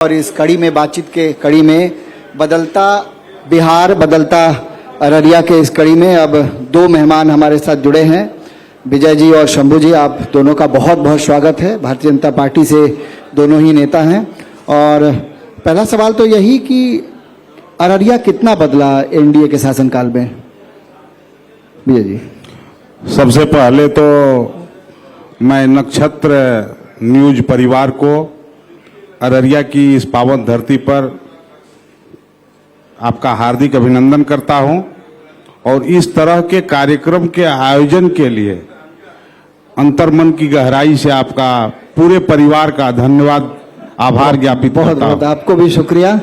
और इस कड़ी में बातचीत के कड़ी में बदलता बिहार बदलता अररिया के इस कड़ी में अब दो मेहमान हमारे साथ जुड़े हैं, विजय जी और शंभू जी। आप दोनों का बहुत बहुत स्वागत है। भारतीय जनता पार्टी से दोनों ही नेता हैं और पहला सवाल तो यही कि अररिया कितना बदला एनडीए के शासनकाल में, विजय जी? सबसे पहले तो मैं नक्षत्र न्यूज परिवार को अररिया की इस पावन धरती पर आपका हार्दिक अभिनंदन करता हूं और इस तरह के कार्यक्रम के आयोजन के लिए अंतर्मन की गहराई से आपका पूरे परिवार का धन्यवाद आभार ज्ञापित करता हूं। बहुत आपको भी शुक्रिया।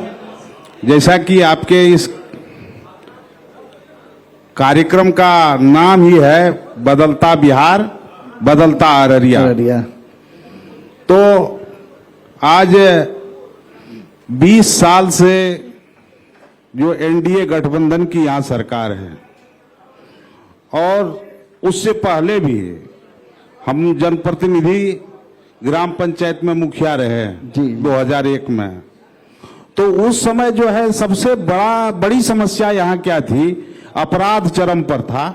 जैसा कि आपके इस कार्यक्रम का नाम ही है बदलता बिहार बदलता अररिया, तो आज 20 साल से जो एनडीए गठबंधन की यहां सरकार है और उससे पहले भी हम जनप्रतिनिधि ग्राम पंचायत में मुखिया रहे जी। 2001 में, तो उस समय जो है सबसे बड़ी समस्या यहां क्या थी? अपराध चरम पर था,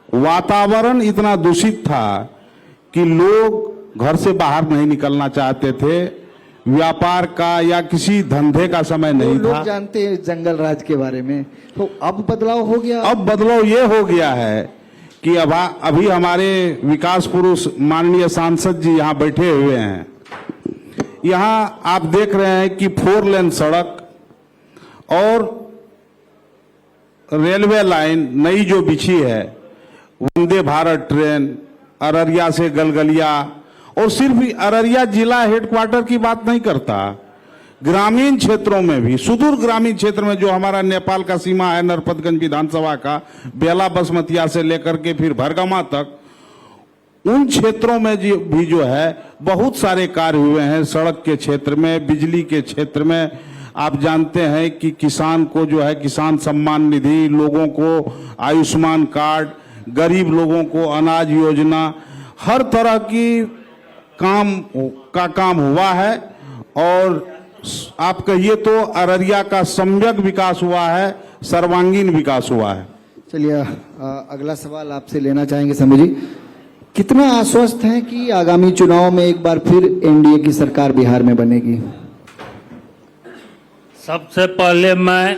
वातावरण इतना दूषित था कि लोग घर से बाहर नहीं निकलना चाहते थे, व्यापार का या किसी धंधे का समय नहीं था। लोग जानते हैं जंगल राज के बारे में, तो अब बदलाव हो गया। अब बदलाव ये हो गया है कि अभी हमारे विकास पुरुष माननीय सांसद जी यहाँ बैठे हुए हैं। यहाँ आप देख रहे हैं कि 4 लेन सड़क और रेलवे लाइन नई जो बिछी है, वंदे भारत ट्रेन अररिया से गलगलिया, और सिर्फ अररिया जिला हेडक्वार्टर की बात नहीं करता, ग्रामीण क्षेत्रों में भी, सुदूर ग्रामीण क्षेत्र में जो हमारा नेपाल का सीमा है, नरपतगंज विधानसभा का बेला बसमतिया से लेकर के फिर भरगमा तक, उन क्षेत्रों में भी जो है बहुत सारे कार्य हुए हैं। सड़क के क्षेत्र में, बिजली के क्षेत्र में, आप जानते हैं कि किसान को जो है किसान सम्मान निधि, लोगों को आयुष्मान कार्ड, गरीब लोगों को अनाज योजना, हर तरह की काम हुआ है। और आप कहिए तो अररिया का सम्यक विकास हुआ है, सर्वांगीण विकास हुआ है। चलिए अगला सवाल आपसे लेना चाहेंगे शंभू जी। कितना आश्वस्त हैं कि आगामी चुनाव में एक बार फिर एनडीए की सरकार बिहार में बनेगी? सबसे पहले मैं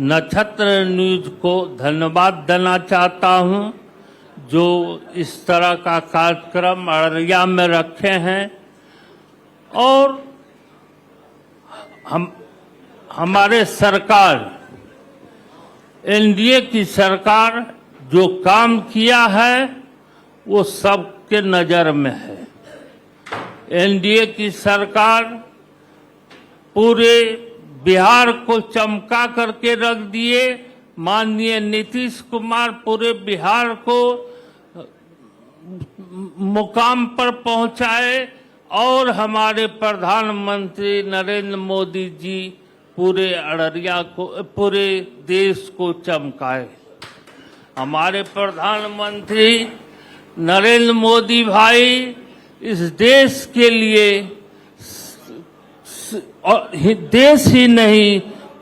नक्षत्र न्यूज को धन्यवाद देना चाहता हूं, जो इस तरह का कार्यक्रम अररिया में रखे हैं। और हमारे सरकार, एनडीए की सरकार जो काम किया है वो सबके नजर में है। एनडीए की सरकार पूरे बिहार को चमका करके रख दिए। माननीय नीतीश कुमार पूरे बिहार को मुकाम पर पहुंचाए और हमारे प्रधानमंत्री नरेंद्र मोदी जी पूरे अररिया को, पूरे देश को चमकाए। हमारे प्रधानमंत्री नरेंद्र मोदी भाई इस देश के लिए, और देश ही नहीं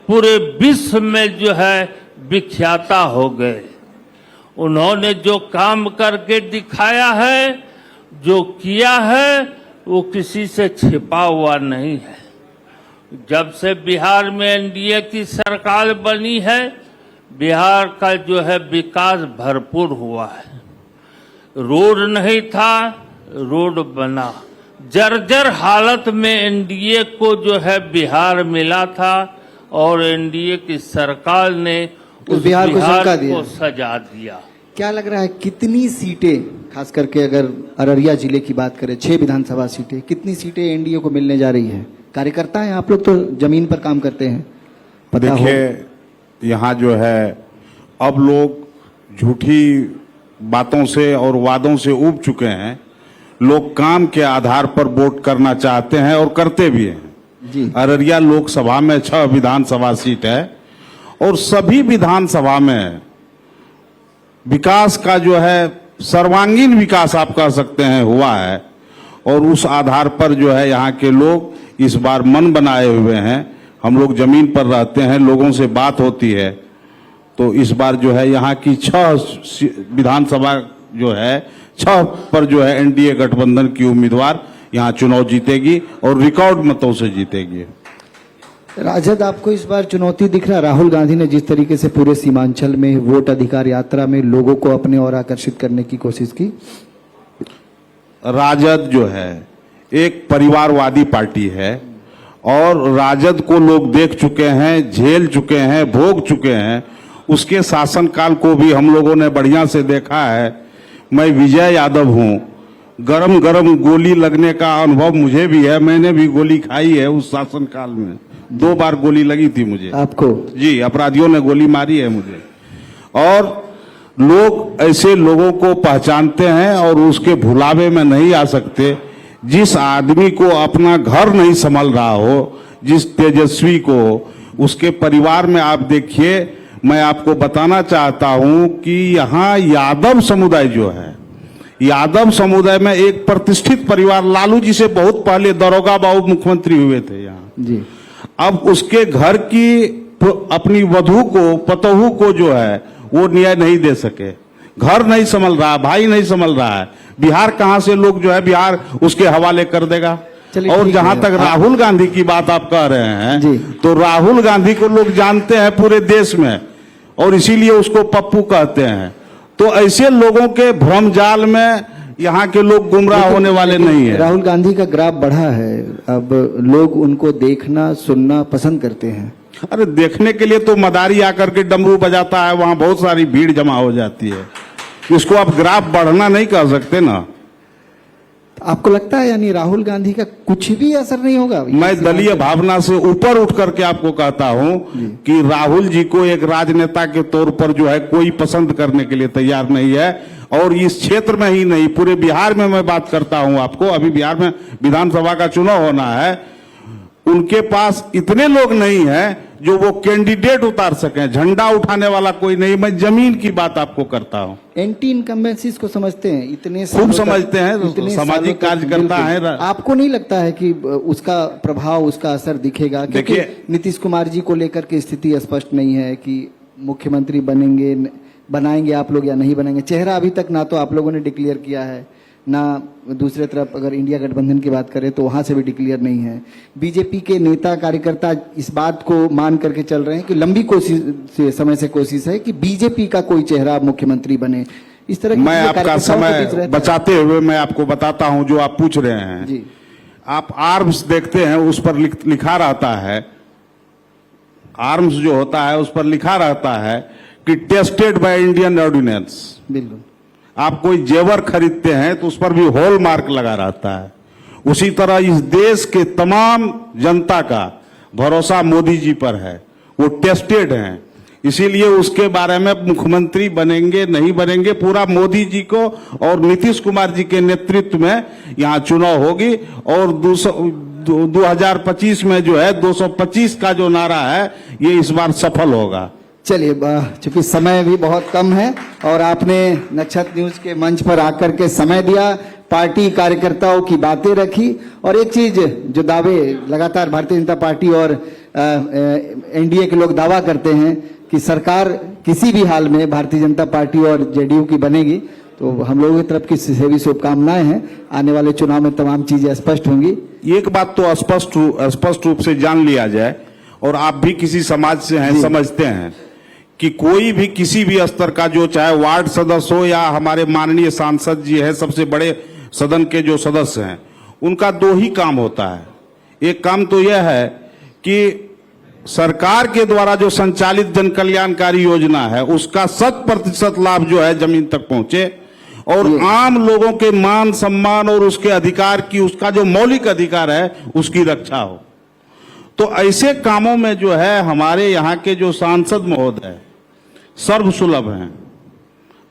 पूरे विश्व में जो है विख्याता हो गए। उन्होंने जो काम करके दिखाया है, जो किया है, वो किसी से छिपा हुआ नहीं है। जब से बिहार में एनडीए की सरकार बनी है, बिहार का जो है विकास भरपूर हुआ है। रोड नहीं था, रोड बना। जर्जर हालत में एनडीए को जो है बिहार मिला था और एनडीए की सरकार ने उस बिहार को सजा दिया। क्या लग रहा है कितनी सीटें, खास करके अगर अररिया जिले की बात करें, 6 विधानसभा सीटें, कितनी सीटें एनडीए को मिलने जा रही है? कार्यकर्ता हैं आप लोग, तो जमीन पर काम करते हैं, पता हो। देखिए यहाँ जो है अब लोग झूठी बातों से और वादों से ऊब चुके हैं। लोग काम के आधार पर वोट करना चाहते हैं और करते भी हैं जी। अररिया लोकसभा में 6 विधानसभा सीट है और सभी विधानसभा में विकास का जो है सर्वांगीण विकास आप कह सकते हैं हुआ है। और उस आधार पर जो है यहाँ के लोग इस बार मन बनाए हुए हैं। हम लोग जमीन पर रहते हैं, लोगों से बात होती है, तो इस बार जो है यहाँ की 6 विधानसभा जो है 6 पर जो है एनडीए गठबंधन की उम्मीदवार यहाँ चुनाव जीतेगी और रिकॉर्ड मतों से जीतेगी। राजद आपको इस बार चुनौती दिख रहा? राहुल गांधी ने जिस तरीके से पूरे सीमांचल में वोट अधिकार यात्रा में लोगों को अपने ओर आकर्षित करने की कोशिश की। राजद जो है एक परिवारवादी पार्टी है और राजद को लोग देख चुके हैं, झेल चुके हैं, भोग चुके हैं। उसके शासनकाल को भी हम लोगों ने बढ़िया से देखा है। मैं विजय यादव हूं, गरम गरम गोली लगने का अनुभव मुझे भी है। मैंने भी गोली खाई है उस शासनकाल में, 2 बार गोली लगी थी मुझे। आपको? जी, अपराधियों ने गोली मारी है मुझे। और लोग ऐसे लोगों को पहचानते हैं और उसके भुलावे में नहीं आ सकते। जिस आदमी को अपना घर नहीं संभल रहा हो, जिस तेजस्वी को, उसके परिवार में आप देखिए। मैं आपको बताना चाहता हूं कि यहाँ यादव समुदाय जो है, यादव समुदाय में एक प्रतिष्ठित परिवार, लालू जी से बहुत पहले दरोगा बाबू मुख्यमंत्री हुए थे यहाँ जी। अब उसके घर की अपनी वधू को, पतोहू को जो है वो न्याय नहीं दे सके। घर नहीं संभल रहा, भाई नहीं संभल रहा है। बिहार कहां से लोग जो है बिहार उसके हवाले कर देगा। और जहां तक राहुल गांधी की बात आप कह रहे हैं जी, तो राहुल गांधी को लोग जानते हैं पूरे देश में और इसीलिए उसको पप्पू कहते हैं। तो ऐसे लोगों के भ्रमजाल में यहाँ के लोग गुमराह होने वाले नहीं है। राहुल गांधी का ग्राफ बढ़ा है, अब लोग उनको देखना सुनना पसंद करते हैं। अरे देखने के लिए तो मदारी आकर के डमरू बजाता है, वहां बहुत सारी भीड़ जमा हो जाती है। इसको आप ग्राफ बढ़ना नहीं कह सकते ना। आपको लगता है यानी राहुल गांधी का कुछ भी असर नहीं होगा? मैं दलीय भावना से ऊपर उठ करके आपको कहता हूं कि राहुल जी को एक राजनेता के तौर पर जो है कोई पसंद करने के लिए तैयार नहीं है। और इस क्षेत्र में ही नहीं, पूरे बिहार में मैं बात करता हूं आपको। अभी बिहार में विधानसभा का चुनाव होना है, उनके पास इतने लोग नहीं हैं जो वो कैंडिडेट उतार सकें। झंडा उठाने वाला कोई नहीं। मैं जमीन की बात आपको करता हूं। एंटी इनकम्बेंसीज को समझते हैं, इतने खूब समझते हैं, सामाजिक कार्यकर्ता है। आपको नहीं लगता है कि उसका प्रभाव, उसका असर दिखेगा? क्योंकि नीतीश कुमार जी को लेकर के स्थिति स्पष्ट नहीं है कि मुख्यमंत्री बनाएंगे आप लोग या नहीं बनाएंगे। चेहरा अभी तक ना तो आप लोगों ने डिक्लेयर किया है, ना दूसरे तरफ अगर इंडिया गठबंधन की बात करें तो वहां से भी डिक्लेयर नहीं है। बीजेपी के नेता कार्यकर्ता इस बात को मान करके चल रहे हैं कि लंबी समय से कोशिश है कि बीजेपी का कोई चेहरा मुख्यमंत्री बने। इस तरह मैं आपका समय बचाते हुए मैं आपको बताता हूं जो आप पूछ रहे हैं जी। आप आर्म्स देखते हैं, उस पर लिखा रहता है, आर्म्स जो होता है उस पर लिखा रहता है कि टेस्टेड बाय इंडियन ऑर्डिनेंस। बिल्कुल। आप कोई जेवर खरीदते हैं तो उस पर भी हॉल मार्क लगा रहता है। उसी तरह इस देश के तमाम जनता का भरोसा मोदी जी पर है, वो टेस्टेड हैं। इसीलिए उसके बारे में मुख्यमंत्री बनेंगे नहीं बनेंगे, पूरा मोदी जी को और नीतीश कुमार जी के नेतृत्व में यहाँ चुनाव होगी। और 2025 में जो है 225 का जो नारा है ये इस बार सफल होगा। चलिए, चूंकि समय भी बहुत कम है और आपने नक्षत्र न्यूज के मंच पर आकर के समय दिया, पार्टी कार्यकर्ताओं की बातें रखी। और एक चीज जो दावे लगातार भारतीय जनता पार्टी और एनडीए के लोग दावा करते हैं कि सरकार किसी भी हाल में भारतीय जनता पार्टी और जेडीयू की बनेगी, तो हम लोगों की तरफ की से भी शुभकामनाएं हैं। आने वाले चुनाव में तमाम चीजें स्पष्ट होंगी। एक बात तो स्पष्ट रूप से जान लिया जाए, और आप भी किसी समाज से हैं, समझते हैं कि कोई भी किसी भी स्तर का जो चाहे वार्ड सदस्य हो या हमारे माननीय सांसद जी है, सबसे बड़े सदन के जो सदस्य हैं, उनका 2 ही काम होता है। एक काम तो यह है कि सरकार के द्वारा जो संचालित जन कल्याणकारी योजना है उसका 100% लाभ जो है जमीन तक पहुंचे और आम लोगों के मान सम्मान और उसके अधिकार की, उसका जो मौलिक अधिकार है उसकी रक्षा हो। तो ऐसे कामों में जो है हमारे यहाँ के जो सांसद महोदय सर्वसुलभ हैं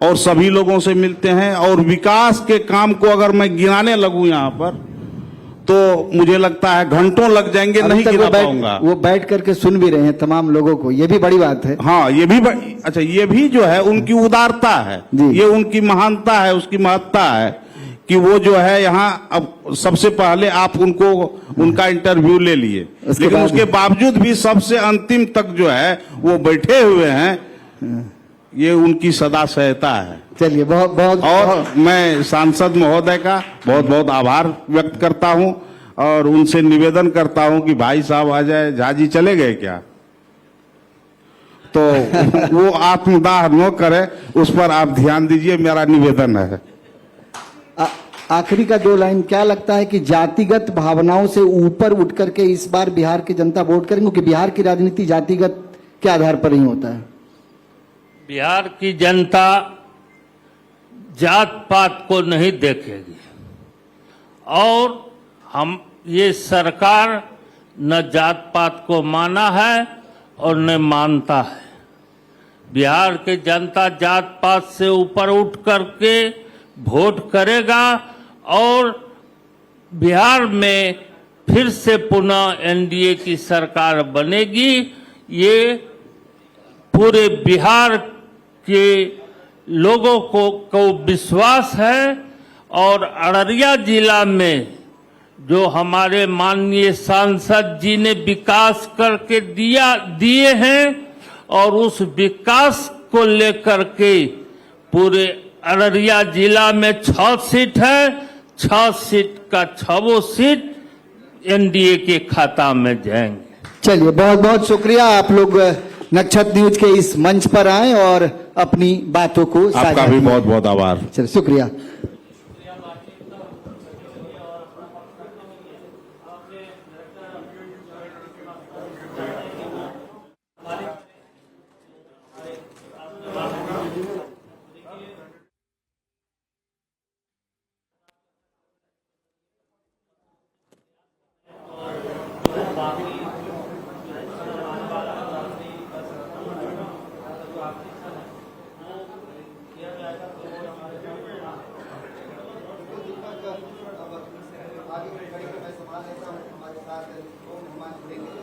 और सभी लोगों से मिलते हैं। और विकास के काम को अगर मैं गिनाने लगूं यहाँ पर तो मुझे लगता है घंटों लग जाएंगे, नहीं गिना पाऊंगा। वो बैठ करके सुन भी रहे हैं तमाम लोगों को, ये भी बड़ी बात है। हाँ, ये भी अच्छा, ये भी जो है उनकी उदारता है, ये उनकी महानता है, उसकी महत्ता है कि वो जो है यहाँ अब सबसे पहले आप उनको उनका इंटरव्यू ले लिए, उसके लेकिन बाद- उसके बावजूद भी सबसे अंतिम तक जो है वो बैठे हुए हैं। ये उनकी सदा सहता है। चलिए बहुत बहुत और मैं सांसद महोदय का बहुत बहुत आभार व्यक्त करता हूं और उनसे निवेदन करता हूं कि भाई साहब अजय झा जी चले गए क्या, तो वो आत्मदाह न करे, उस पर आप ध्यान दीजिए, मेरा निवेदन है। आखिरी का 2 लाइन, क्या लगता है कि जातिगत भावनाओं से ऊपर उठ करके इस बार बिहार की जनता वोट करेंगे, क्योंकि बिहार की राजनीति जातिगत के आधार पर ही होता है? बिहार की जनता जात पात को नहीं देखेगी और हम ये सरकार न जात पात को माना है और न मानता है। बिहार की जनता जात पात से ऊपर उठ करके वोट करेगा और बिहार में फिर से पुनः एनडीए की सरकार बनेगी। ये पूरे बिहार के लोगों को विश्वास है और अररिया जिला में जो हमारे माननीय सांसद जी ने विकास करके दिए हैं और उस विकास को लेकर के पूरे अररिया जिला में 6 सीट है, 6 सीट का 6 सीट एनडीए के खाता में जाएंगे। चलिए बहुत बहुत शुक्रिया, आप लोग नक्षत्र न्यूज के इस मंच पर आए और अपनी बातों को साझा आपका भी किया। बहुत बहुत आभार। चलिए शुक्रिया। आगे की कड़ी में मैं संभाल लेता हूँ, हमारे साथ 2 मेहमान जुड़ेंगे।